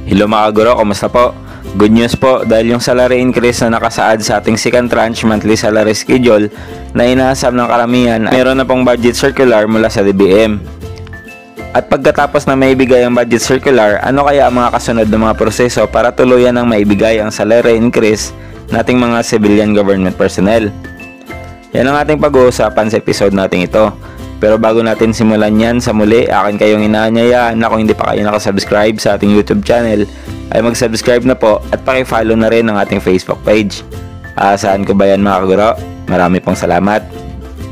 Hello mga guro, kumusta po? Good news po dahil yung salary increase na nakasaad sa ating second tranche monthly salary schedule na inaasam ng karamihan, meron na pong budget circular mula sa DBM. At pagkatapos na maibigay ang budget circular, ano kaya ang mga kasunod na mga proseso para tuluyan ng maibigay ang salary increase nating mga civilian government personnel? Yan ang ating pag-uusapan sa episode natin ito. Pero bago natin simulan yan sa muli, akin kayong inaanyayaan na kung hindi pa kayo nakasubscribe sa ating YouTube channel, ay mag-subscribe na po at paki-follow na rin ang ating Facebook page. Saan ko ba yan mga kaguro? Marami pong salamat.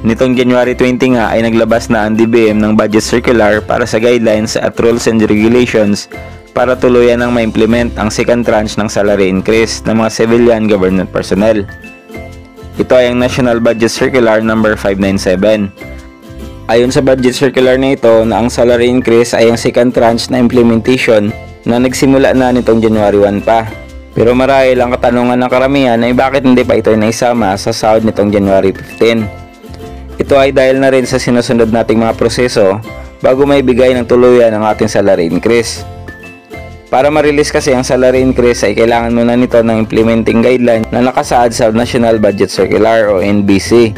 Nitong January 20 nga ay naglabas na ang DBM ng budget circular para sa guidelines at rules and regulations para tuluyan ng ma-implement ang second tranche ng salary increase ng mga civilian government personnel. Ito ay ang National Budget Circular number 597. Ayon sa budget circular na ito na ang salary increase ay ang second tranche na implementation na nagsimula na nitong January 1 pa. Pero marahil ang katanungan ng karamihan ay bakit hindi pa ito naisama sa sahod nitong January 15. Ito ay dahil na rin sa sinusunod nating mga proseso bago maibigay ng tuluyan ang ating salary increase. Para ma-release kasi ang salary increase ay kailangan muna nito ng implementing guideline na nakasaad sa National Budget Circular o NBC.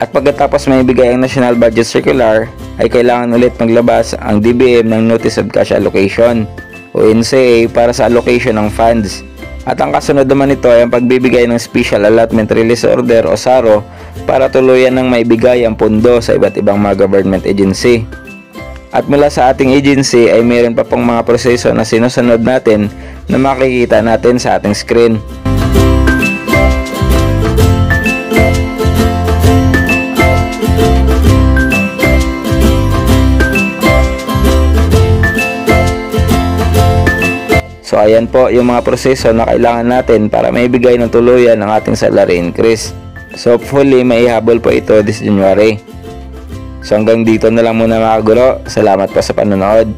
At pagkatapos maibigay ang National Budget Circular, ay kailangan ulit maglabas ang DBM ng Notice of Cash Allocation o NCA para sa allocation ng funds. At ang kasunod naman nito ay ang pagbibigay ng Special Allotment Release Order o SARO para tuluyan ng maibigay ang pondo sa iba't ibang mga government agency. At mula sa ating agency ay mayroon pa pong mga proseso na sinusunod natin na makikita natin sa ating screen. So ayan po yung mga proseso na kailangan natin para maibigay ng tuluyan ang ating salary increase. So hopefully maihabol po ito this January. So hanggang dito na lang muna mga guro. Salamat po sa panonood.